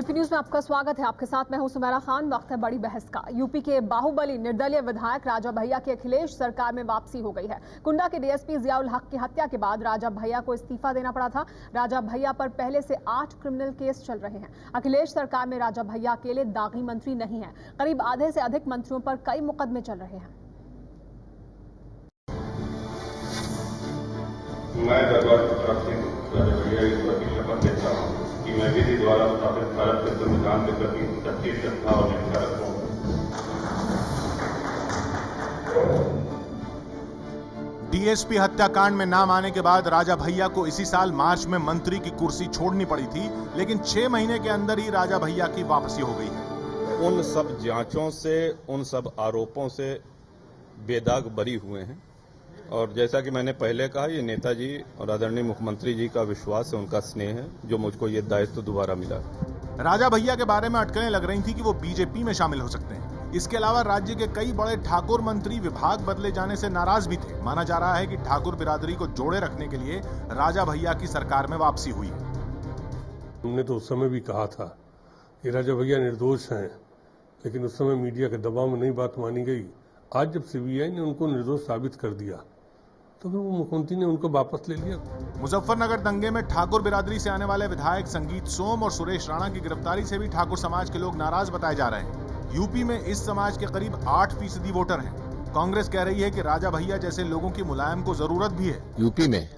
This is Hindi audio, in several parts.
एबीपी न्यूज में आपका स्वागत है। आपके साथ मैं हूं सुमेरा खान। वक्त है बड़ी बहस का। यूपी के बाहुबली निर्दलीय विधायक राजा भैया की अखिलेश सरकार में वापसी हो गई है। कुंडा के डीएसपी जियाउल हक की हत्या के बाद राजा भैया को इस्तीफा देना पड़ा था। राजा भैया पर पहले से 8 क्रिमिनल केस चल रहे हैं। अखिलेश सरकार में राजा भैया अकेले दागी मंत्री नहीं है, करीब आधे से अधिक मंत्रियों पर कई मुकदमे चल रहे हैं। मैं भगवान प्रताप सिंह राजा भैया ईश्वर की शपथ लेता हूँ कि मैं विधि द्वारा स्थापित भारत के संविधान के प्रति सच्ची श्रद्धा और निष्ठा रखूंगा। डीएसपी हत्याकांड में नाम आने के बाद राजा भैया को इसी साल मार्च में मंत्री की कुर्सी छोड़नी पड़ी थी, लेकिन 6 महीने के अंदर ही राजा भैया की वापसी हो गई है। उन सब जांचों से, उन सब आरोपों से बेदाग बरी हुए हैं और जैसा कि मैंने पहले कहा, ये नेताजी और आदरणीय मुख्यमंत्री जी का विश्वास है, उनका स्नेह है, जो मुझको ये दायित्व दोबारा मिला। राजा भैया के बारे में अटकलें लग रही थी कि वो बीजेपी में शामिल हो सकते हैं। इसके अलावा राज्य के कई बड़े ठाकुर मंत्री विभाग बदले जाने से नाराज भी थे। माना जा रहा है कि ठाकुर बिरादरी को जोड़े रखने के लिए राजा भैया की सरकार में वापसी हुई। हमने तो उस समय भी कहा था कि राजा भैया निर्दोष हैं, लेकिन उस समय मीडिया के दबाव में नहीं बात मानी गई। आज जब सीबीआई ने उनको निर्दोष साबित कर दिया तो फिर वो मुख्यमंत्री ने उनको वापस ले लिया। मुजफ्फरनगर दंगे में ठाकुर बिरादरी से आने वाले विधायक संगीत सोम और सुरेश राणा की गिरफ्तारी से भी ठाकुर समाज के लोग नाराज बताए जा रहे हैं। यूपी में इस समाज के करीब 8% वोटर हैं। कांग्रेस कह रही है कि राजा भैया जैसे लोगों की मुलायम को जरूरत भी है यूपी में।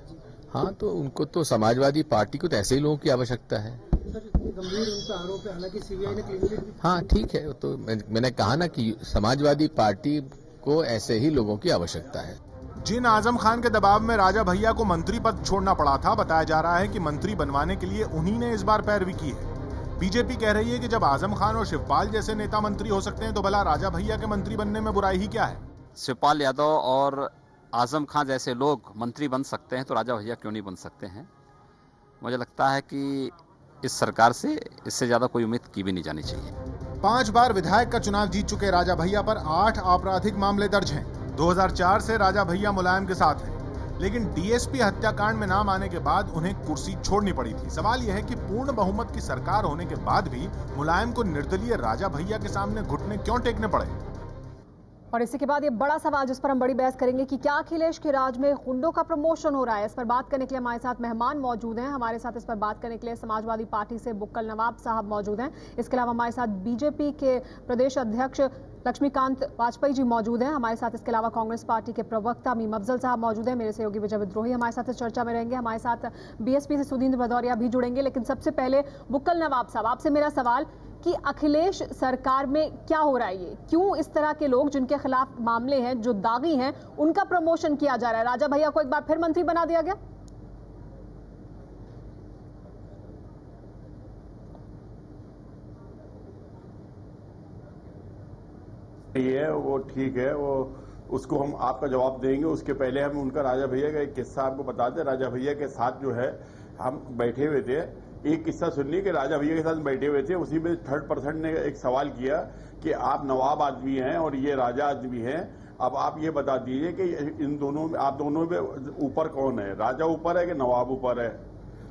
हाँ, तो उनको तो समाजवादी पार्टी को तो ऐसे ही लोगों की आवश्यकता है। गंभीर उनका आरोप है, हालांकि सीबीआई ने क्लीन चिट। हाँ ठीक है, तो मैंने कहा ना कि समाजवादी पार्टी को ऐसे ही लोगों की आवश्यकता है। जिन आजम खान के दबाव में राजा भैया को मंत्री पद छोड़ना पड़ा था, बताया जा रहा है कि मंत्री बनवाने के लिए उन्हीं ने इस बार पैरवी की है। बीजेपी कह रही है कि जब आजम खान और शिवपाल जैसे नेता मंत्री हो सकते हैं तो भला राजा भैया के मंत्री बनने में बुराई ही क्या है। शिवपाल यादव और आजम खान जैसे लोग मंत्री बन सकते हैं तो राजा भैया क्यों नहीं बन सकते हैं। मुझे लगता है कि इस सरकार से इससे ज्यादा कोई उम्मीद की भी नहीं जानी चाहिए। 5 बार विधायक का चुनाव जीत चुके राजा भैया पर 8 आपराधिक मामले दर्ज हैं। 2004 से राजा भैया मुलायम के साथ हैं, लेकिन डीएसपी हत्याकांड में नाम आने के बाद उन्हें कुर्सी छोड़नी पड़ी थी। सवाल यह है कि पूर्ण बहुमत की सरकार होने के बाद भी मुलायम को निर्दलीय राजा भैया के सामने घुटने क्यों टेकने पड़े। और इसी के बाद ये बड़ा सवाल जिस पर हम बड़ी बहस करेंगे कि क्या अखिलेश के राज में गुंडों का प्रमोशन हो रहा है। इस पर बात करने के लिए हमारे साथ मेहमान मौजूद हैं। हमारे साथ इस पर बात करने के लिए समाजवादी पार्टी से बुक्कल नवाब साहब मौजूद हैं। इसके अलावा हमारे साथ बीजेपी के प्रदेश अध्यक्ष लक्ष्मीकांत वाजपेयी जी मौजूद हैं। हमारे साथ इसके अलावा कांग्रेस पार्टी के प्रवक्ता मीम अफजल साहब मौजूद हैं। मेरे सहयोगी विजय विद्रोही हमारे साथ इस चर्चा में रहेंगे। हमारे साथ बीएसपी से सुधींद्र भदौरिया भी जुड़ेंगे। लेकिन सबसे पहले बुक्कल नवाब साहब, आपसे मेरा सवाल कि अखिलेश सरकार में क्या हो रहा है, ये क्यों इस तरह के लोग जिनके खिलाफ मामले हैं, जो दागी हैं, उनका प्रमोशन किया जा रहा है। राजा भैया को एक बार फिर मंत्री बना दिया गया। ये वो ठीक है, वो उसको हम आपका जवाब देंगे। उसके पहले हम उनका राजा भैया का एक किस्सा आपको बताते हैं। राजा भैया के साथ जो है हम बैठे हुए थे, एक किस्सा सुनिए कि राजा भैया के साथ बैठे हुए थे। उसी में थर्ड पर्सन ने एक सवाल किया कि आप नवाब आदमी हैं और ये राजा आदमी हैं, अब आप ये बता दीजिए कि इन दोनों में, आप दोनों में ऊपर कौन है, राजा ऊपर है कि नवाब ऊपर है।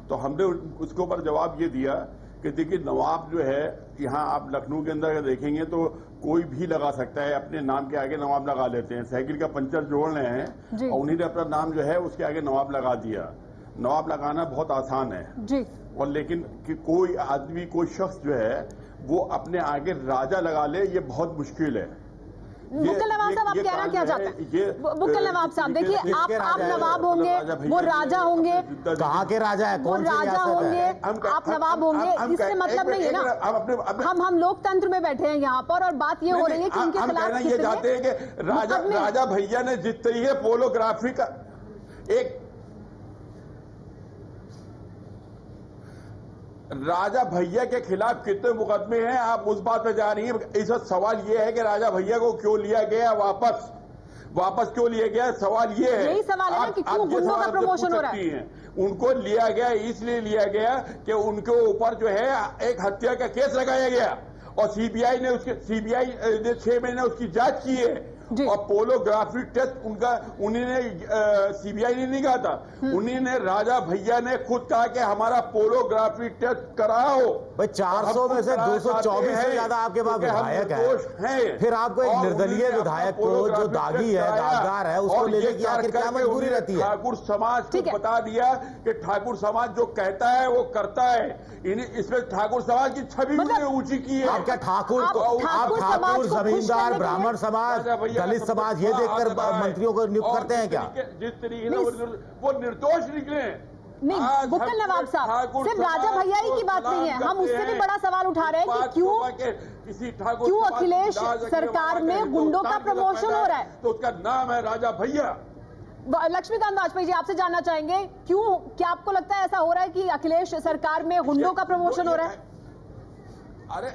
तो हमने उसके ऊपर जवाब ये दिया कि देखिए, नवाब जो है, यहाँ आप लखनऊ के अंदर देखेंगे तो कोई भी लगा सकता है, अपने नाम के आगे नवाब लगा लेते हैं। साइकिल का पंचर जोड़ रहे हैं और उन्हीं ने अपना नाम जो है उसके आगे नवाब लगा दिया। नवाब लगाना बहुत आसान है जी, और लेकिन कि कोई आदमी, कोई शख्स जो है वो अपने आगे राजा लगा ले, ये बहुत मुश्किल है। बुक्कल नवाब साहब, आप कहना क्या चाहते हैं? बुक्कल नवाब साहब, देखिए, आप नवाब होंगे, वो राजा होंगे। कहाँ के राजा है, कौन राजा होंगे, आप नवाब होंगे, इससे मतलब नहीं है ना। हम लोकतंत्र में बैठे हैं यहाँ पर और बात ये हो रही है कि उनके खिलाफ ये चाहते हैं कि राजा भैया ने जिस तरीके पोलोग्राफी का एक राजा भैया के खिलाफ कितने मुकदमे हैं, आप उस बात पे जा रही हैं। इस वक्त सवाल ये है कि राजा भैया को क्यों लिया गया वापस क्यों लिया गया। सवाल ये है, यही सवाल है ना कि क्यों गुंडों का प्रमोशन हो रहा है। उनको लिया गया, इसलिए लिया गया कि उनके ऊपर जो है एक हत्या का केस लगाया गया और सीबीआई ने 6 महीने उसकी जांच की है जी। और पोलोग्राफी टेस्ट उनका उन्होंने सीबीआई ने नहीं कहा था, उन्होंने राजा भैया ने खुद कहा कि हमारा पोलोग्राफी टेस्ट कराओ। भाई 400 में से 224 से ज्यादा आपके पास विधायक है, फिर आपको एक निर्दलीय विधायक को जो दागी है, दागदार है, उसको लेने की आखिर क्या मजबूरी रहती है? ठाकुर समाज को बता दिया कि ठाकुर समाज जो कहता है वो करता है, इसमें ठाकुर समाज की छवि ऊंची की है। आप क्या ठाकुर जमींदार ब्राह्मण समाज दलित समाज ये देखकर मंत्रियों को नियुक्त करते हैं क्या? जिस तरीके से वो निर्दोष निकले। नहीं बुक्कल नवाब साहब, सिर्फ राजा भैया ही की बात नहीं है, हम उससे भी बड़ा सवाल उठा रहे हैं कि क्यों अखिलेश सरकार में गुंडों का प्रमोशन हो रहा है? तो उसका नाम है राजा भैया। लक्ष्मीकांत वाजपेयी जी, आपसे जानना चाहेंगे क्यों, क्या आपको लगता है ऐसा हो रहा है कि अखिलेश सरकार में गुंडों का प्रमोशन हो रहा है? अरे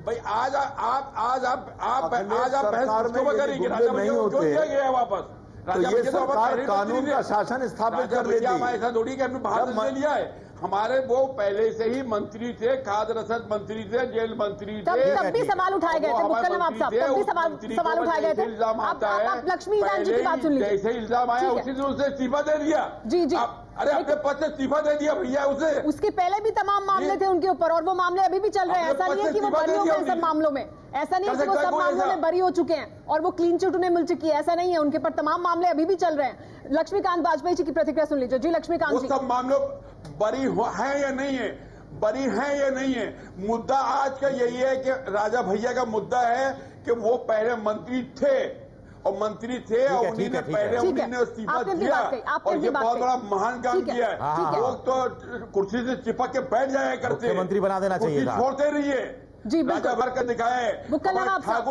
भाई आज आप बहस क्यों करेंगे? राजा भैया को क्यों दिया गया है वापस? तो ये सरकार कानून का शासन स्थापित कर लेती है। ऐसा थोड़ी कि हमने बाहर से लिया है, हमारे वो पहले से ही मंत्री थे, खाद्य रसद मंत्री थे, जेल मंत्री थे, तब भी सवाल उठाए गए थे बुक्कल नवाब साहब, तब भी सवाल उठाए गए थे। इल्जाम आता है, आप लक्ष्मीकांत जी की बात सुन लीजिए। जैसे इल्जाम आया उसी दिन उसे इस्तीफा दे दिया। जी जी, अरे अपने पद से इस्तीफा दे दिया भैया उसे। उसके पहले भी तमाम मामले थे उनके ऊपर और वो मामले अभी भी चल रहे हैं। ऐसा नहीं है कि वो बरी हो गए सब मामलों में, ऐसा नहीं है कि वो सब मामलों में बरी हो चुके हैं और वो क्लीन चिट उन्हें मिल चुकी है, ऐसा नहीं है। उनके पर तमाम मामले अभी भी चल रहे हैं। लक्ष्मीकांत वाजपेयी जी की प्रतिक्रिया सुन लीजिए। जी लक्ष्मीकांत जी, सब मामलों बरी है या नहीं है, बरी है या नहीं है, मुद्दा आज का यही है कि राजा भैया का मुद्दा है कि वो पहले मंत्री थे और मंत्री थे और उन्होंने पहले उन्होंने इस्तीफा दिया और ये बहुत बड़ा महान काम किया है। लोग तो कुर्सी से चिपक के बैठ जाया करते, मंत्री बना देना चाहिए, छोड़ते रहिए। जी राजा भर कर दिखाए। बुक्कल नवाब साहब,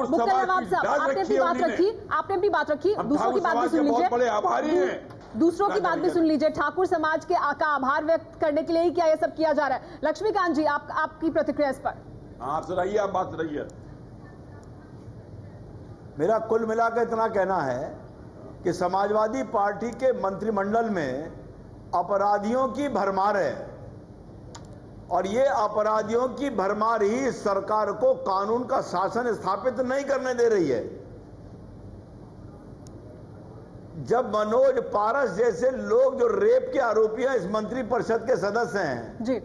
आपने अपनी बात रखी, दूसरों की बात भी सुन लीजिए। बड़े आभारी हैं, दूसरों की बात भी सुन लीजिए। ठाकुर समाज के का आभार व्यक्त करने के लिए ही क्या ये सब किया जा रहा है? लक्ष्मीकांत जी, आपकी प्रतिक्रिया इस पर। आप सुनाइए, आप बात सुनाइए। मेरा कुल मिलाकर इतना कहना है कि समाजवादी पार्टी के मंत्रिमंडल में अपराधियों की भरमार है और ये अपराधियों की भरमार ही सरकार को कानून का शासन स्थापित नहीं करने दे रही है। जब मनोज पारस जैसे लोग जो रेप के आरोपी हैं इस मंत्री परिषद के सदस्य हैं जी,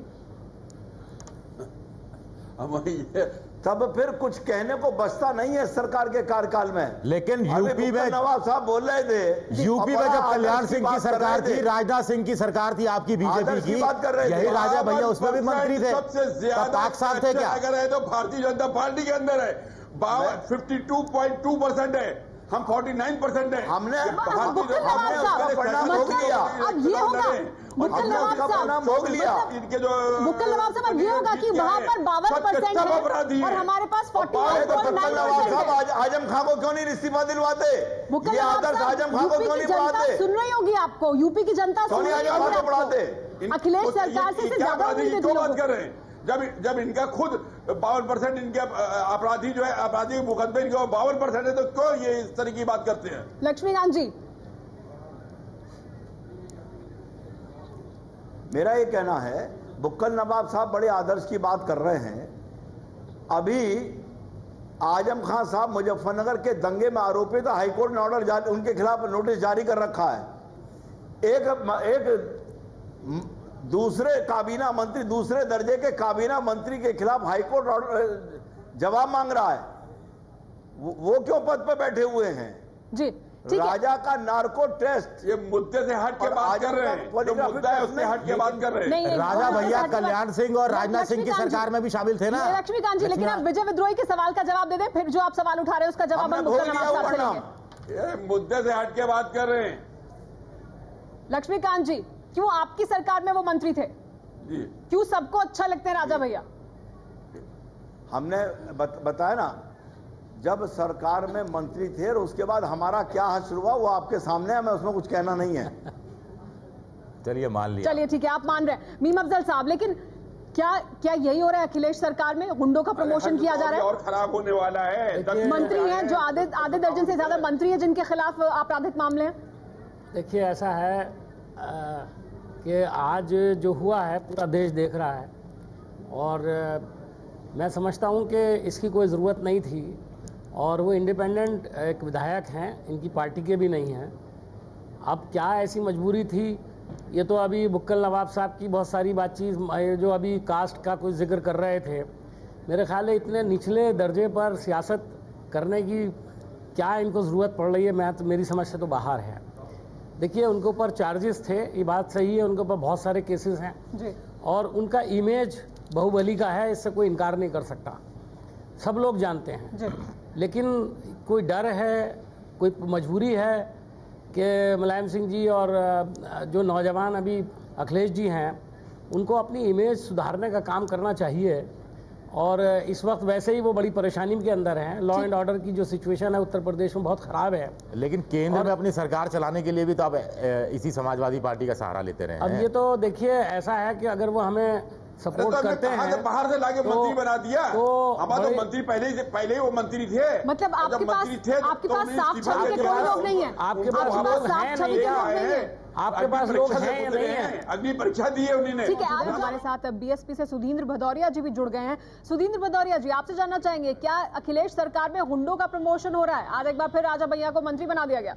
तब फिर कुछ कहने को बचता नहीं है सरकार के कार्यकाल में। लेकिन यूपी में नवाब साहब बोल रहे थे, यूपी में जब कल्याण सिंह की सरकार थी, राजनाथ सिंह की सरकार थी आपकी बीजेपी की, यही राजा भैया उसमें भी मंत्री थे, सबसे ज्यादा पाक साहब थे क्या? अगर है तो भारतीय जनता पार्टी के अंदर है 52.2% है, हम 49% है। हमने उसका परिणाम भोग लिया। अब ये होगा बुक्कल नवाब साहब, भोग लिया इनके जो बुक्कल नवाब साहब, अब ये होगा कि वहां पर 52% है और हमारे पास 49.9% है। आजम खां को क्यों नहीं इस्तीफा दिलवाते? बुक्कल नवाब आजम खां को क्यों नहीं बढ़ाते? सुन रही होगी आपको, यूपी की जनता सुन रही होगी आपको। अखिलेश सरकार से ज्यादा उम्मीदें थी लोगों को। जब इनका खुद 52% इनके अपराधी जो है, अपराधी के मुकदमे इनके 52% है, तो क्यों ये इस तरह की बात करते हैं? लक्ष्मीकांत जी, मेरा ये कहना है, बुक्कल नवाब साहब बड़े आदर्श की बात कर रहे हैं। अभी आजम खां साहब मुजफ्फरनगर के दंगे में आरोपित, हाईकोर्ट ने ऑर्डर उनके खिलाफ नोटिस जारी कर रखा है। एक दूसरे काबीना मंत्री, दूसरे दर्जे के काबीना मंत्री के खिलाफ हाईकोर्ट जवाब मांग रहा है। वो क्यों पद पर बैठे हुए हैं? जी राजा का नार्को टेस्ट, ये मुद्दे से हट के बात कर रहे हैं, जो मुद्दा है उससे हट के बात कर रहे हैं। राजा भैया कल्याण सिंह और राजनाथ सिंह की सरकार में भी शामिल थे ना। लक्ष्मीकांत जी, लेकिन आप विजय विद्रोही के सवाल का जवाब दे दें, फिर जो आप सवाल उठा रहे हैं उसका जवाब हम बुक्कल नवाब साहब से लेंगे। ये मुद्दे से हट के बात कर रहे हैं। लक्ष्मीकांत जी, क्यों आपकी सरकार में वो मंत्री थे? जी, क्यों सबको अच्छा लगते हैं राजा भैया? हमने बताया ना, जब सरकार में मंत्री थे और उसके बाद हमारा क्या हश्र हुआ वो आपके सामने है, मैं उसमें कुछ कहना नहीं है। चलिए मान लिया, चलिए ठीक है, आप मान रहे हैं मीम अफजल साहब, लेकिन क्या यही हो रहा है? अखिलेश सरकार में गुंडों का प्रमोशन किया जा रहा है और खराब होने वाला है। मंत्री हैं जो आधे दर्जन से ज्यादा मंत्री हैं जिनके खिलाफ आपराधिक मामले हैं। देखिए, ऐसा है कि आज जो हुआ है पूरा देश देख रहा है और मैं समझता हूं कि इसकी कोई ज़रूरत नहीं थी। और वो इंडिपेंडेंट एक विधायक हैं, इनकी पार्टी के भी नहीं हैं। अब क्या ऐसी मजबूरी थी, ये तो अभी बुक्कल नवाब साहब की बहुत सारी बातचीत, जो अभी कास्ट का कुछ जिक्र कर रहे थे, मेरे ख्याल है इतने निचले दर्जे पर सियासत करने की क्या इनको ज़रूरत पड़ रही है, मेरी समझ से तो बाहर है। देखिए, उनके ऊपर चार्जेस थे, ये बात सही है, उनके ऊपर बहुत सारे केसेस हैं जी। और उनका इमेज बाहुबली का है, इससे कोई इनकार नहीं कर सकता, सब लोग जानते हैं जी। लेकिन कोई डर है, कोई मजबूरी है कि मुलायम सिंह जी और जो नौजवान अभी अखिलेश जी हैं, उनको अपनी इमेज सुधारने का काम करना चाहिए। और इस वक्त वैसे ही वो बड़ी परेशानी के अंदर हैं, लॉ एंड ऑर्डर की जो सिचुएशन है उत्तर प्रदेश में बहुत ख़राब है। लेकिन केंद्र में अपनी सरकार चलाने के लिए भी तो आप इसी समाजवादी पार्टी का सहारा लेते रहे हैं। अब ये तो देखिए, ऐसा है कि अगर वो हमें सपोर्ट करते हैं, बाहर से लाके मंत्री बना दिया, तो हमारे तो मंत्री पहले ही वो मंत्री थे। मतलब आपके पास साफ छवि के कोई लोग नहीं है, आपके पास लोग हैं नहीं है, आपके पास लोग हैं या नहीं है, अग्नि परीक्षा दी है उन्होंने। ठीक है, आज हमारे साथ बीएसपी से सुधींद्र भदौरिया जी भी जुड़ गए हैं। सुधींद्र भदौरिया जी, आपसे जानना चाहेंगे, क्या अखिलेश सरकार में गुंडों का प्रमोशन हो रहा है? आज एक बार फिर राजा भैया को मंत्री बना दिया गया।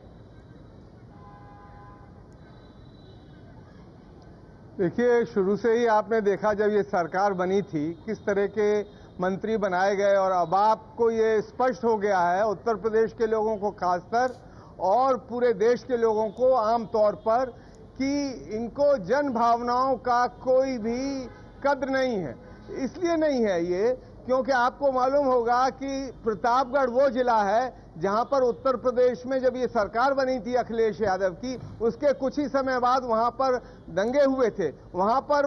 देखिए, शुरू से ही आपने देखा जब ये सरकार बनी थी किस तरह के मंत्री बनाए गए, और अब आपको ये स्पष्ट हो गया है, उत्तर प्रदेश के लोगों को खासकर और पूरे देश के लोगों को आम तौर पर, कि इनको जन भावनाओं का कोई भी कद्र नहीं है। इसलिए नहीं है ये क्योंकि आपको मालूम होगा कि प्रतापगढ़ वो जिला है जहां पर उत्तर प्रदेश में जब ये सरकार बनी थी अखिलेश यादव की, उसके कुछ ही समय बाद वहां पर दंगे हुए थे। वहां पर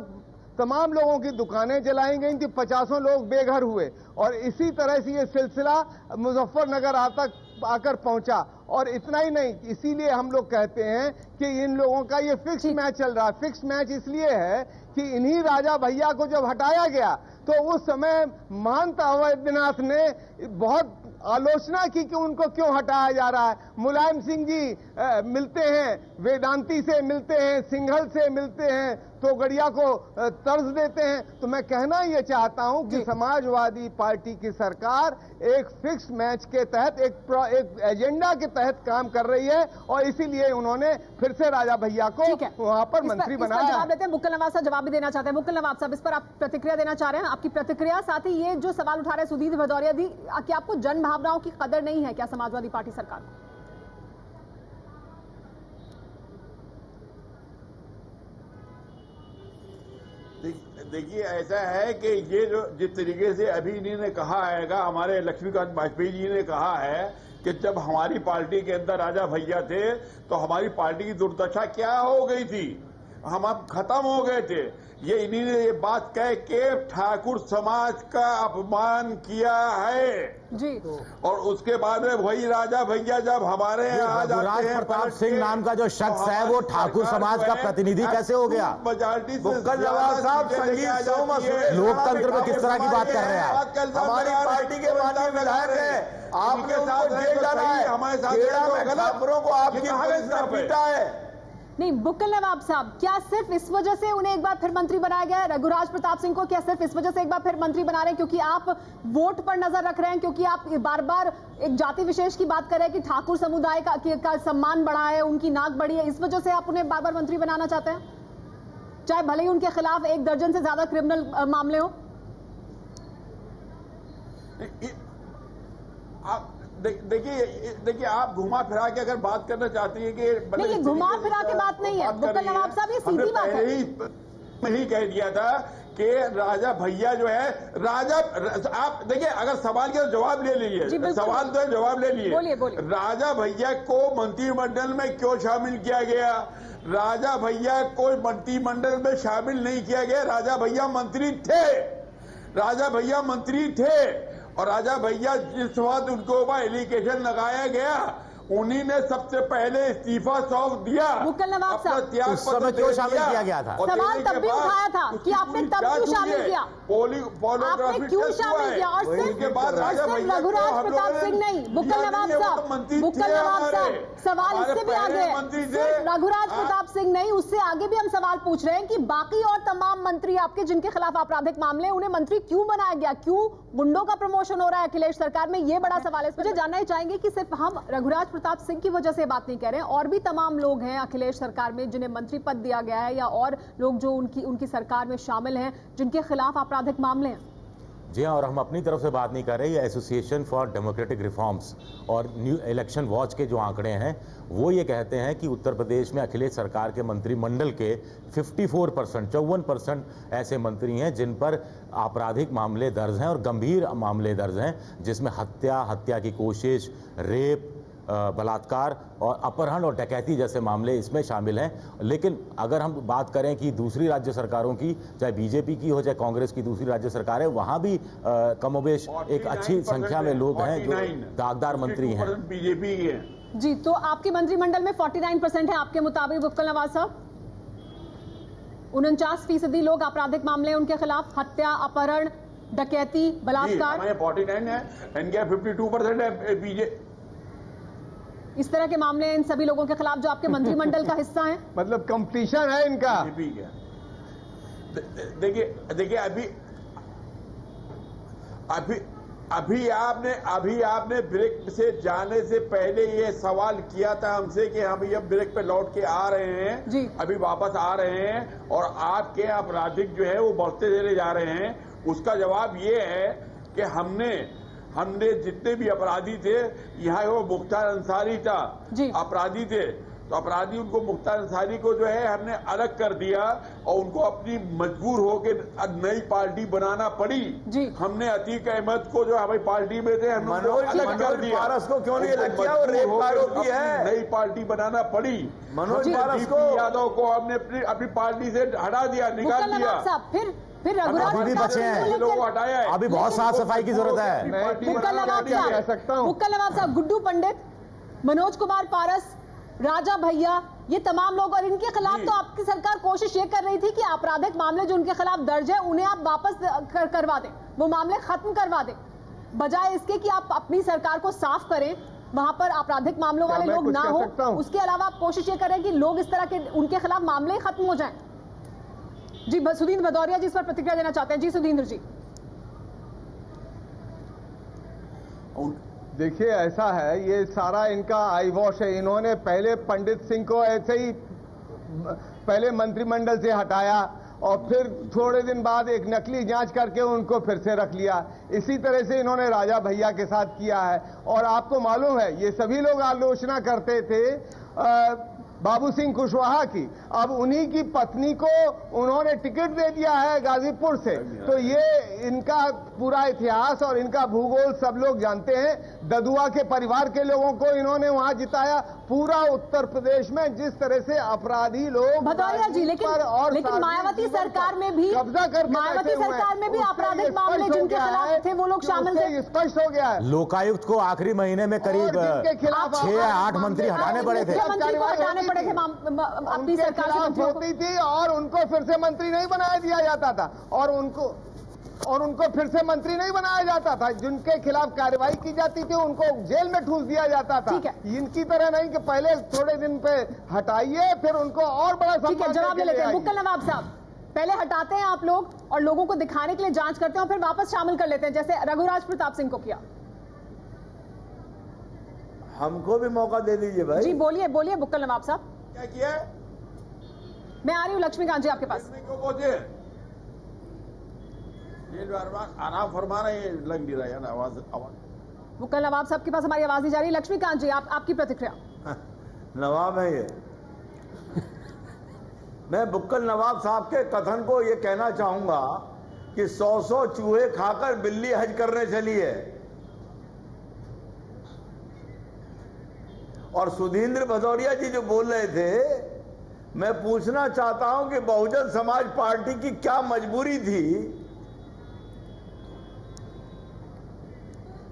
तमाम लोगों की दुकानें जलाई गई थी, 50 लोग बेघर हुए, और इसी तरह से ये सिलसिला मुजफ्फरनगर आकर पहुंचा। और इतना ही नहीं, इसीलिए हम लोग कहते हैं कि इन लोगों का ये फिक्स मैच चल रहा है। फिक्स मैच इसलिए है कि इन्हीं राजा भैया को जब हटाया गया तो उस समय महंत अवैधनाथ ने बहुत आलोचना की कि उनको क्यों हटाया जा रहा है। मुलायम सिंह जी मिलते हैं, वेदांती से मिलते हैं, सिंघल से मिलते हैं, तो गड़िया को तर्ज देते हैं। तो मैं कहना ये चाहता हूं कि समाजवादी पार्टी की सरकार एक फिक्स मैच के तहत, एक एजेंडा के तहत काम कर रही है, और इसीलिए उन्होंने फिर से राजा भैया को वहां पर मंत्री बनाया। जवाब देते हैं, बुक्कल नवाब साहब जवाब भी देना चाहते हैं। बुक्कल नवाब साहब, इस पर आप प्रतिक्रिया देना चाह रहे हैं, आपकी प्रतिक्रिया। साथ ही ये जो सवाल उठा रहे हैं सुधींद्र भदौरिया जी, कि आपको जन भावनाओं की कदर नहीं है क्या समाजवादी पार्टी सरकार को? देखिए, ऐसा है कि ये जो जिस तरीके से अभी इन्होंने कहा है, हमारे लक्ष्मीकांत वाजपेयी जी ने कहा है कि जब हमारी पार्टी के अंदर राजा भैया थे तो हमारी पार्टी की दुर्दशा क्या हो गई थी, हम अब खत्म हो गए थे। ये इन्होंने ये बात कह के ठाकुर समाज का अपमान किया है जी। और उसके बाद में वही राजा भैया जब हमारे यहाँ रघुराज प्रताप सिंह नाम का जो शख्स है वो ठाकुर समाज का प्रतिनिधि कैसे हो गया? बुक्कल नवाब साहब संगीत लोकतंत्र में किस तरह की बात कर रहे हैं? हमारी पार्टी के माननीय विधायक है, आपके साथ जेल जाना है, हमारे साथ खबरों को आपकी पीटा है। नहीं, बुक्कल नवाब साहब, क्या सिर्फ इस वजह से उन्हें एक बार फिर मंत्री बनाया गया है? रघुराज प्रताप सिंह को क्या सिर्फ इस वजह से एक बार फिर मंत्री बना रहे हैं क्योंकि आप वोट पर नजर रख रहे हैं, क्योंकि आप बार बार एक जाति विशेष की बात कर रहे हैं कि ठाकुर समुदाय का सम्मान बढ़ा है, उनकी नाक बढ़ी है, इस वजह से आप उन्हें बार बार मंत्री बनाना चाहते हैं, चाहे भले ही उनके खिलाफ 1 दर्जन से ज्यादा क्रिमिनल मामले हो? देखिए, आप घुमा फिरा के अगर बात करना चाहती है कि नहीं, ये घुमा फिरा के बात नहीं है बुक्कल नवाब साहब, ये सीधी बात है। मैं ही कह दिया था कि राजा भैया जो है, राजा, आप देखिए, अगर सवाल के जवाब ले लीजिए, सवाल तो जवाब ले लिए। राजा भैया को मंत्रिमंडल में क्यों शामिल किया गया? राजा भैया को मंत्रिमंडल में शामिल नहीं किया गया, राजा भैया मंत्री थे, राजा भैया मंत्री थे। और राजा भैया जिस वक्त उनको ऊपर एलिगेशन लगाया गया, उन्हीं ने सबसे पहले इस्तीफा सौंप दिया। बुक्कल नवाब साहब, उस समय क्यों शामिल किया गया था? सवाल तब भी उठाया था कि आपने तब क्यों शामिल किया, आपने क्यों शामिल किया? और सिर्फ रघुराज प्रताप सिंह नहीं, बुक्कल नवाब साहब, सवाल इससे भी आगे है। सिर्फ रघुराज प्रताप सिंह नहीं, उससे आगे भी हम सवाल पूछ रहे हैं कि बाकी और तमाम मंत्री आपके जिनके खिलाफ आपराधिक मामले, उन्हें मंत्री क्यों बनाया गया? क्यों गुंडों का प्रमोशन हो रहा है अखिलेश सरकार में? ये बड़ा सवाल है। मुझे जानना ही चाहेंगे कि सिर्फ हम रघुराज प्रताप सिंह की वजह से बात नहीं कह रहे हैं, और भी तमाम लोग हैं अखिलेश सरकार में जिन्हें मंत्री पद दिया गया है, या और लोग जो उनकी सरकार में शामिल हैं जिनके खिलाफ आपराधिक मामले हैं। जी हाँ, और हम अपनी तरफ से बात नहीं कर रहे। ये एसोसिएशन फॉर डेमोक्रेटिक रिफॉर्म्स और न्यू इलेक्शन वॉच के जो आंकड़े हैं वो ये कहते हैं कि उत्तर प्रदेश में अखिलेश सरकार के मंत्रिमंडल के 54% ऐसे मंत्री हैं जिन पर आपराधिक मामले दर्ज हैं और गंभीर मामले दर्ज हैं, जिसमें हत्या की कोशिश, रेप, बलात्कार और अपहरण और डकैती जैसे मामले इसमें शामिल हैं। लेकिन अगर हम बात करें कि दूसरी राज्य सरकारों की, चाहे बीजेपी की हो चाहे कांग्रेस की दूसरी राज्य सरकार है, वहां भी कमोबेश एक अच्छी संख्या में लोग हैं जो दागदार मंत्री हैं। बीजेपी की है जी, तो आपके मंत्रिमंडल में 49% है आपके मुताबिक बुक्कल नवाब साहब। 49% लोग आपराधिक मामले उनके खिलाफ, हत्या, अपहरण, डकैती, बलात्कार। 49 है, इनके 52% है बीजेपी। इस तरह के मामले इन सभी लोगों के खिलाफ जो आपके मंत्रिमंडल का हिस्सा है। मतलब कंपटीशन है इनका। देखिए अभी आपने ब्रेक से जाने से पहले ये सवाल किया था हमसे कि हम ये ब्रेक पे लौट के आ रहे हैं जी, अभी वापस आ रहे हैं और आपके आपराधिक जो है वो बढ़ते चले जा रहे हैं। उसका जवाब ये है कि हमने जितने भी अपराधी थे, यहाँ वो मुख्तार अंसारी था, अपराधी थे, तो अपराधी उनको मुख्तार अंसारी को जो है हमने अलग कर दिया और उनको अपनी मजबूर होकर नई पार्टी बनाना पड़ी। हमने अतीक अहमद को जो हमारी पार्टी में थे हमने अलग कर दिया। पारस को क्यों नहीं अलग किया? वो रेप का आरोपी है। नई पार्टी बनाना पड़ी। मनोज पारस को, यादव को हमने अपनी पार्टी से हटा दिया, निकाल दिया। फिर अभी भी बचे हैं, लोगों को हटाया है। अभी बहुत साफ सफाई की जरूरत है। बुक्कल नवाब साहब, गुड्डू पंडित, मनोज कुमार पारस, राजा भैया, ये तमाम लोग, और इनके खिलाफ तो आपकी सरकार कोशिश ये कर रही थी कि आपराधिक मामले जो उनके खिलाफ दर्ज है उन्हें आप वापस करवा दें, वो मामले खत्म करवा दें, बजाय इसके कि आप अपनी सरकार को साफ करें, वहां पर आपराधिक मामलों वाले लोग ना हो। उसके अलावा आप कोशिश ये करें कि लोग इस तरह के उनके खिलाफ मामले ही खत्म हो जाएं। जी, सुधींद्र भदौरिया जी इस पर प्रतिक्रिया देना चाहते हैं। जी सुधींद्र जी। देखिए, ऐसा है, ये सारा इनका आई वॉश है। इन्होंने पहले पंडित सिंह को ऐसे ही पहले मंत्रिमंडल से हटाया और फिर थोड़े दिन बाद एक नकली जांच करके उनको फिर से रख लिया। इसी तरह से इन्होंने राजा भैया के साथ किया है। और आपको मालूम है, ये सभी लोग आलोचना करते थे बाबू सिंह कुशवाहा की, अब उन्हीं की पत्नी को उन्होंने टिकट दे दिया है गाजीपुर से। तो ये इनका पूरा इतिहास और इनका भूगोल सब लोग जानते हैं। ददुआ के परिवार के लोगों को इन्होंने वहां जिताया। पूरा उत्तर प्रदेश में जिस तरह से अपराधी लोग भदौरिया जी, लेकिन मायावती सरकार में भी आपराधिक मामले जिनके खिलाफ थे वो लोग शामिल थे। स्पष्ट हो गया है। लोकायुक्त को आखिरी महीने में करीब 6 या 8 मंत्री हटाने पड़े थे। पड़े थे अपनी सरकार से होती थी और उनको फिर से मंत्री नहीं बनाया दिया जाता था और उनको फिर से मंत्री नहीं बनाया जाता था। जिनके खिलाफ कार्रवाई की जाती थी उनको जेल में ठूस दिया जाता था। इनकी तरह नहीं कि पहले थोड़े दिन पे हटाइए फिर उनको और बड़ा जवाब ले लेते हैं। बुक्कल नवाब साहब, पहले हटाते हैं आप लोग और लोगों को दिखाने के लिए जांच करते हैं और फिर वापस शामिल कर लेते हैं, जैसे रघुराज प्रताप सिंह को किया। हमको भी मौका दे दीजिए भाई। जी बोलिए बुक्कल नवाब साहब। क्या किया? मैं आ रही हूँ लक्ष्मीकांत जी आपके पास। आराम फरमा रहे हैं, लग नहीं रहा है ना आवाज। बुक्कल नवाब साहब के पास हमारी आवाज नहीं जा रही। लक्ष्मीकांत जी, आपकी प्रतिक्रिया। नवाब है ये। मैं बुक्कल नवाब साहब के कथन को ये कहना चाहूंगा कि 100 चूहे खाकर बिल्ली हज करने चली है। और सुधींद्र भदौरिया जी जो बोल रहे थे, मैं पूछना चाहता हूं कि बहुजन समाज पार्टी की क्या मजबूरी थी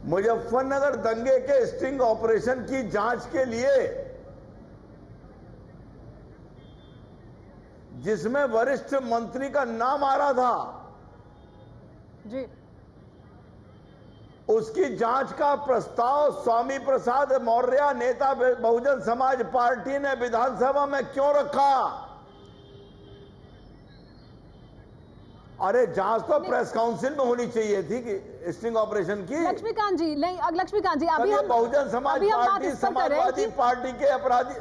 मुजफ्फरनगर दंगे के स्टिंग ऑपरेशन की जांच के लिए, जिसमें वरिष्ठ मंत्री का नाम आ रहा था जी, उसकी जांच का प्रस्ताव स्वामी प्रसाद मौर्य नेता बहुजन समाज पार्टी ने विधानसभा में क्यों रखा? अरे जांच तो प्रेस काउंसिल में होनी चाहिए थी कि स्टिंग ऑपरेशन की। लक्ष्मीकांत जी, नहीं लक्ष्मीकांत जी, अभी हम बहुजन समाज पार्टी समाजवादी पार्टी के अपराधी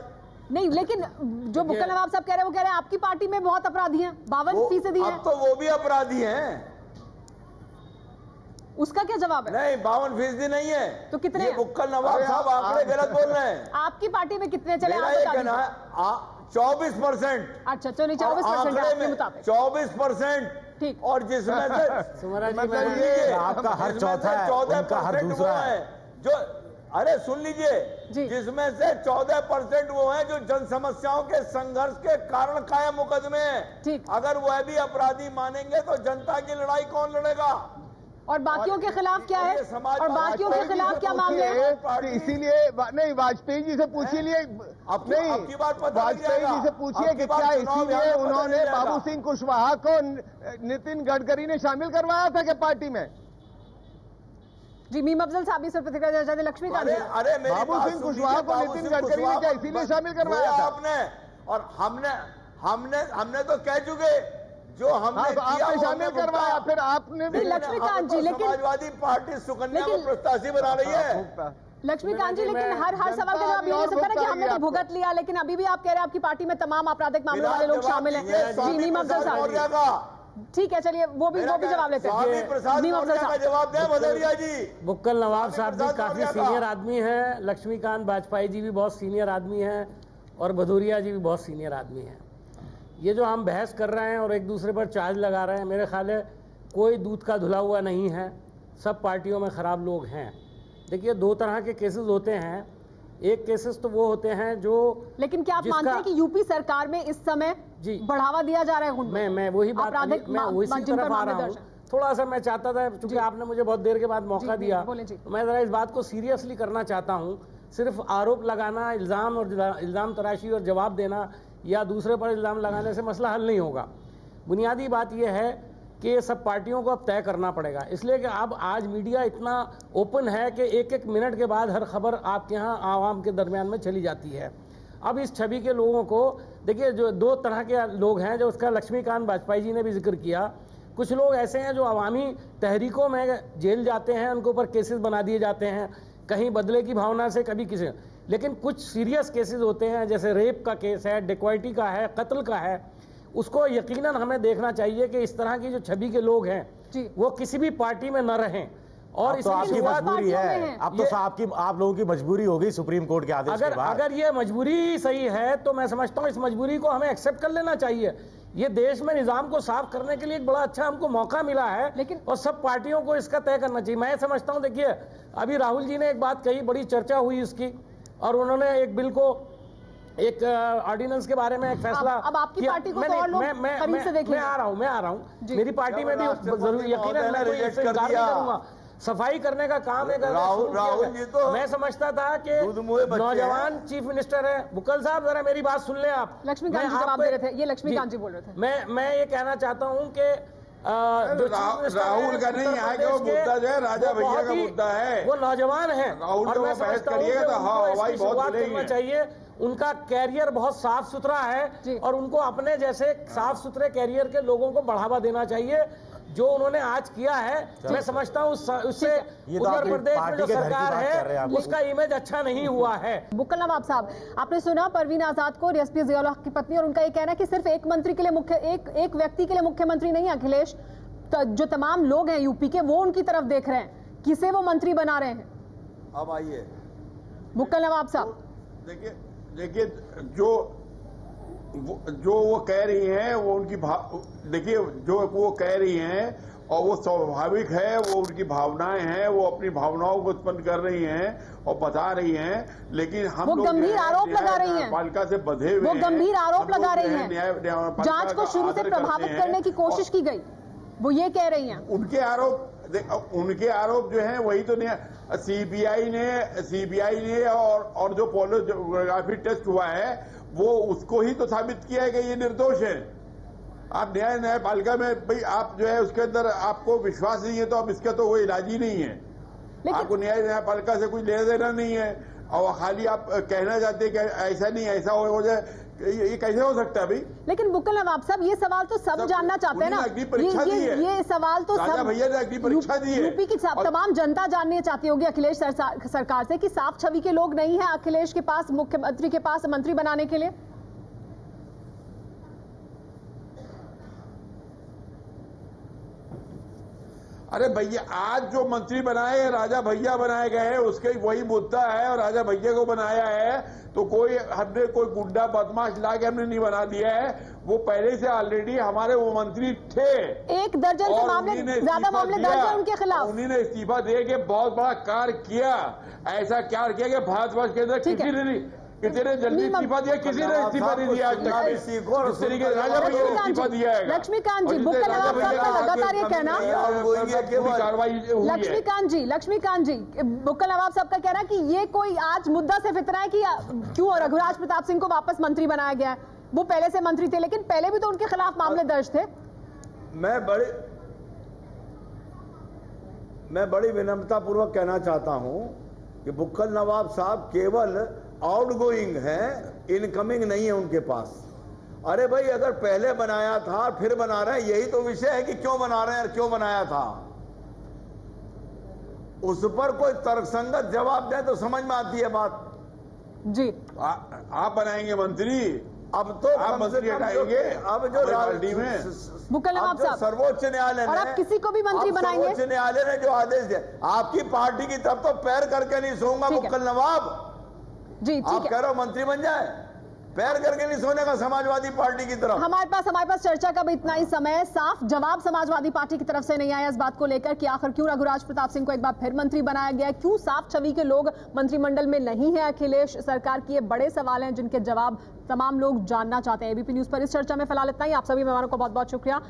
नहीं, लेकिन जो बुक्कल नवाब साहब कह रहे हैं वो कह रहे हैं आपकी पार्टी में बहुत अपराधी हैं, 52% हैं। अब तो वो भी अपराधी हैं। उसका क्या जवाब है? नहीं, 52% नहीं है। तो कितने? ये बुक्कल नवाब साहब आंकड़े गलत बोल रहे हैं। आपकी पार्टी में कितने चले? मेरा ये कहना है 24%। अच्छा, चलिए 24% आपके मुताबिक 24%। ठीक। और जिसमें से मतलब ये आपका हर चौथा है, उनका हर दूसरा है। जो अरे सुन लीजिए, जिसमें से 14% वो हैं जो जन समस्याओं के संघर्ष के कारण कायम मुकदमे हैं। अगर वह भी अपराधी मानेंगे तो जनता की लड़ाई कौन लड़ेगा? और बाकियों के खिलाफ क्या है? और बाकियों के खिलाफ क्या मामले हैं? इसीलिए नहीं, वाजपेयी जी से पूछिए, नहीं आपकी बात वाजपेयी जी से पूछिए कि क्या इसीलिए उन्होंने बाबू सिंह कुशवाहा को नितिन गडकरी ने शामिल करवाया था कि पार्टी में? जी, मीम अफजल साहब इस पर प्रतिक्रिया देना चाहते हैं। लक्ष्मीकांत जी, बाबू सिंह कुशवाहा को नितिन गडकरी ने क्या इसीलिए शामिल करवाया था आपने? और हमने तो कह चुके जो हमने किया आपने शामिल करवाया, फिर आपने भी। लक्ष्मीकांत जी, लेकिन समाजवादी पार्टी सुकन्या को प्रत्याशी बना रही है। लक्ष्मीकांत जी, लेकिन हर सवाल का जवाब ये नहीं सकता ना कि हमने तो भुगत लिया, लेकिन अभी भी आप कह रहे हैं आपकी पार्टी में तमाम आपराधिक मामलों वाले लोग शामिल हैं। जी, मीम अफजल साहब, ठीक है, चलिए वो भी जवाब लेते हैं। मीम अफजल साहब जवाब दें भदौरिया जी। बुक्कल नवाब साहब भी काफी सीनियर आदमी हैं, लक्ष्मीकांत वाजपेयी जी भी बहुत सीनियर आदमी हैं, और भदौरिया जी भी बहुत सीनियर आदमी हैं। ये जो हम बहस कर रहे हैं और एक दूसरे पर चार्ज लगा रहे हैं, मेरे ख्याल है कोई दूध का धुला हुआ नहीं है। सब पार्टियों में खराब लोग हैं। देखिए, दो तरह के केसेस होते हैं। एक केसेस तो वो होते हैं जो, लेकिन क्या आप मानते हैं कि यूपी सरकार में इस समय बढ़ावा दिया जा रहा है? मैं वही बात, मैं उसी तरफ आ रहा हूँ। थोड़ा सा मैं चाहता था, क्योंकि आपने मुझे बहुत देर के बाद मौका दिया, मैं जरा इस बात को सीरियसली करना चाहता हूँ। सिर्फ आरोप लगाना, इल्जाम तराशी और जवाब देना या दूसरे पर इल्जाम लगाने से मसला हल नहीं होगा। बुनियादी बात यह है कि ये सब पार्टियों को अब तय करना पड़ेगा, इसलिए कि अब आज मीडिया इतना ओपन है कि एक मिनट के बाद हर खबर आपके यहाँ आवाम के दरमियान में चली जाती है। अब इस छवि के लोगों को देखिए, जो दो तरह के लोग हैं, जो उसका लक्ष्मीकांत वाजपेयी जी ने भी जिक्र किया। कुछ लोग ऐसे हैं जो अवामी तहरीकों में जेल जाते हैं, उनके ऊपर केसेस बना दिए जाते हैं, कहीं बदले की भावना से, कभी किसी। लेकिन कुछ सीरियस केसेस होते हैं, जैसे रेप का केस है, डिक्वाइटी का है, कत्ल का है। उसको यकीनन हमें देखना चाहिए कि इस तरह की जो छवि के लोग हैं वो किसी भी पार्टी में न रहें। और तो आपकी मजबूरी है, अब तो आप लोगों की मजबूरी हो गई सुप्रीम कोर्ट के आदेश के बाद। अगर ये मजबूरी सही है तो मैं समझता हूँ इस मजबूरी को हमें एक्सेप्ट कर लेना चाहिए। ये देश में निजाम को साफ करने के लिए एक बड़ा अच्छा हमको मौका मिला है, लेकिन और सब पार्टियों को इसका तय करना चाहिए। मैं समझता हूँ, देखिए अभी राहुल जी ने एक बात कही, बड़ी चर्चा हुई इसकी, और उन्होंने एक बिल को, एक ऑर्डिनेंस के बारे में एक फैसला। अब आपकी पार्टी को तो और लोग करीब से देखेंगे। मैं आ रहा हूँ मेरी पार्टी में भी जरूर यकीनन मैं कोई ऐसे इनकार नहीं करूंगा। सफाई करने का काम है। राहुल जी तो मैं समझता था कि नौजवान चीफ मिनिस्टर है। बुक्कल साहब जरा मेरी बात सुन ले आप। लक्ष्मीकांत जी जवाब दे रहे थे, ये लक्ष्मीकांत जी बोल रहे थे। मैं ये कहना चाहता हूँ कि राहुल का नहीं है कि वो मुद्दा जो है राजा भैया का मुद्दा है, वो नौजवान है और मैं समझता हूँ कि हवाई बहुत करना चाहिए। उनका कैरियर बहुत साफ सुथरा है और उनको अपने जैसे साफ सुथरे कैरियर के लोगों को बढ़ावा देना चाहिए। जो उन्होंने आज किया है, मैं समझता हूँ उससे उत्तर प्रदेश में जो सरकार है उसका इमेज अच्छा नहीं हुआ है। बुक्कल नवाब साहब, आपने सुना परवीन आजाद को, एसपी जियाउल हक की पत्नी, और उनका ये कहना है कि सिर्फ एक मंत्री के लिए एक व्यक्ति के लिए मुख्यमंत्री नहीं अखिलेश, जो तमाम लोग हैं यूपी के वो उनकी तरफ देख रहे हैं, किसे वो मंत्री बना रहे हैं। अब आइए बुक्कल नवाब साहब, देखिए जो वो कह रही हैं वो उनकी देखिए जो वो कह रही हैं और वो स्वाभाविक है, वो उनकी भावनाएं हैं, वो अपनी भावनाओं को उत्पन्न कर रही हैं और बता रही हैं। लेकिन हम वो गंभीर आरोप लगा रही हैं, पालिका से बंधे हुए, वो गंभीर आरोप लगा रही हैं। जांच को शुरू से प्रभावित करने की कोशिश की गई, वो ये कह रही हैं। उनके आरोप उनके आरोप जो हैं वही तो नहीं, सीबीआई ने और जो पोलियोग्राफी टेस्ट हुआ है वो उसको ही तो साबित किया है कि ये निर्दोष है। आप न्यायपालिका में भाई आप जो है उसके अंदर आपको विश्वास नहीं है तो अब इसका तो कोई इलाज ही नहीं है। आपको न्यायपालिका से कुछ लेना देना नहीं है और खाली आप कहना चाहते हैं कि ऐसा नहीं ऐसा हो जाए, ये कैसे हो सकता है भाई? लेकिन बुक्कल नवाब साहब ये सवाल तो सब जानना चाहते हैं ना, ये सवाल तो सब भैया ने अग्नि परीक्षा दी है। यूपी की तमाम जनता जाननी चाहती होगी अखिलेश सरकार से कि साफ छवि के लोग नहीं है अखिलेश के पास, मुख्यमंत्री के पास मंत्री बनाने के लिए। अरे भैया आज जो मंत्री बनाए राजा भैया बनाए गए हैं उसके वही मुद्दा है और राजा भैया को बनाया है तो हमने कोई गुंडा बदमाश लाके हमने नहीं बना दिया है, वो पहले से ऑलरेडी हमारे वो मंत्री थे। 1 दर्जन से मामले, ज्यादा मामले दर्ज हैं उनके खिलाफ। उन्होंने इस्तीफा दे के बहुत बड़ा कार्य किया, ऐसा कार्य किया कि भारतवर्ष के अंदर किसी ने कितने जल्दी इस्तीफा दिया, किसी ने इस्तीफा नहीं दिया आज तक। इस तरीके से राजा भैया ने इस्तीफा दिया है। लक्ष्मीकांत जी, बुक्कल नवाब साहब का लगातार ये कहना, लक्ष्मीकांत जी बुक्कल नवाब साहब का कहना कि ये कोई आज मुद्दा सिर्फ इतना है कि क्यों रघुराज प्रताप सिंह को वापस मंत्री बनाया गया है। वो पहले से मंत्री थे लेकिन पहले भी तो उनके खिलाफ मामले दर्ज थे। मैं बड़ी विनम्रतापूर्वक कहना चाहता हूं कि बुक्कल नवाब साहब केवल आउटगोइंग है, इनकमिंग नहीं है उनके पास। अरे भाई अगर पहले बनाया था फिर बना रहे हैं, यही तो विषय है कि क्यों बना रहे हैं और क्यों बनाया था, उस पर कोई तर्कसंगत जवाब दें तो समझ में आती है बात। जी आप बनाएंगे मंत्री, अब तो आप मंत्री हटाएंगे, अब जो बुक्कल नवाब साहब सर्वोच्च न्यायालय और आप किसी को भी मंत्री बनाएंगे, सर्वोच्च न्यायालय ने जो आदेश दिया, आपकी पार्टी की तरफ तो पैर करके नहीं सोऊंगा बुक्कल नवाब जी। आप कह रहे हो मंत्री बन जाए, पैर करके नहीं सोने का समाजवादी पार्टी की तरफ। हमारे पास चर्चा का भी इतना ही समय है। साफ जवाब समाजवादी पार्टी की तरफ से नहीं आया इस बात को लेकर कि आखिर क्यों रघुराज प्रताप सिंह को एक बार फिर मंत्री बनाया गया है, क्यों साफ छवि के लोग मंत्रिमंडल में नहीं है अखिलेश सरकार की। ये बड़े सवाल हैं जिनके जवाब तमाम लोग जानना चाहते हैं। एबीपी न्यूज पर इस चर्चा में फिलहाल इतना ही। आप सभी मेहमानों को बहुत बहुत शुक्रिया।